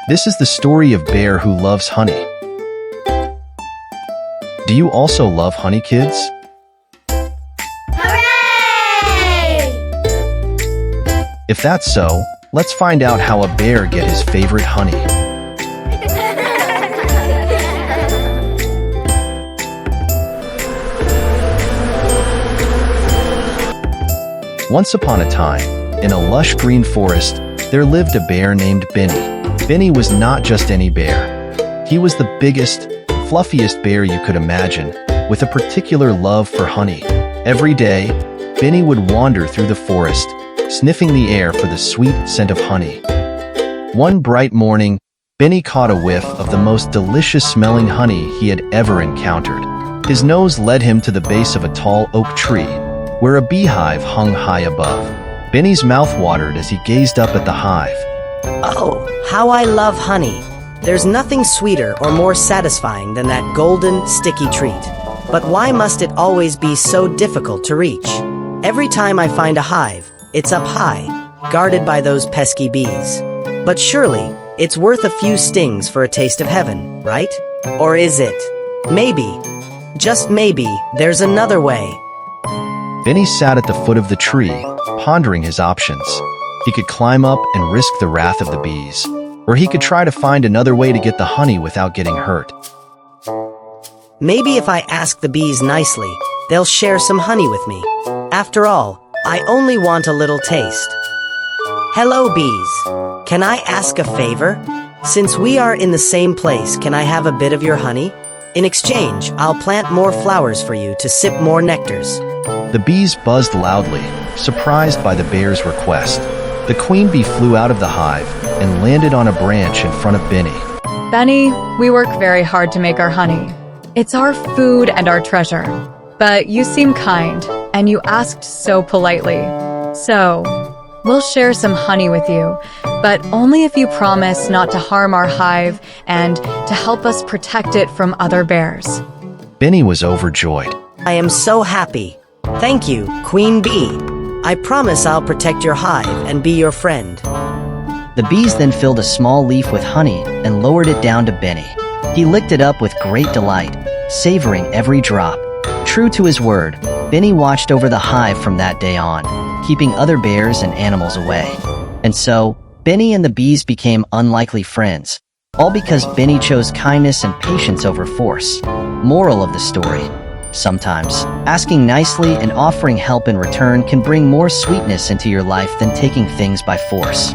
This is the story of Bear Who Loves Honey. Do you also love honey, kids? Hooray! If that's so, let's find out how a bear get his favorite honey. Once upon a time, in a lush green forest, there lived a bear named Benny. Benny was not just any bear. He was the biggest, fluffiest bear you could imagine, with a particular love for honey. Every day, Benny would wander through the forest, sniffing the air for the sweet scent of honey. One bright morning, Benny caught a whiff of the most delicious-smelling honey he had ever encountered. His nose led him to the base of a tall oak tree, where a beehive hung high above. Benny's mouth watered as he gazed up at the hive. Oh, how I love honey. There's nothing sweeter or more satisfying than that golden, sticky treat. But why must it always be so difficult to reach? Every time I find a hive, it's up high, guarded by those pesky bees. But surely, it's worth a few stings for a taste of heaven, right? Or is it? Maybe, just maybe, there's another way. Benny sat at the foot of the tree, pondering his options. He could climb up and risk the wrath of the bees, or he could try to find another way to get the honey without getting hurt. Maybe if I ask the bees nicely, they'll share some honey with me. After all, I only want a little taste. Hello, bees. Can I ask a favor? Since we are in the same place, can I have a bit of your honey? In exchange, I'll plant more flowers for you to sip more nectars. The bees buzzed loudly, surprised by the bear's request. The queen bee flew out of the hive and landed on a branch in front of Benny. Benny, we work very hard to make our honey. It's our food and our treasure. But you seem kind, and you asked so politely. So, we'll share some honey with you, but only if you promise not to harm our hive and to help us protect it from other bears. Benny was overjoyed. I am so happy. Thank you, Queen Bee. I promise I'll protect your hive and be your friend. The bees then filled a small leaf with honey and lowered it down to Benny. He licked it up with great delight, savoring every drop. True to his word, Benny watched over the hive from that day on, keeping other bears and animals away. And so, Benny and the bees became unlikely friends, all because Benny chose kindness and patience over force. Moral of the story: sometimes, asking nicely and offering help in return can bring more sweetness into your life than taking things by force.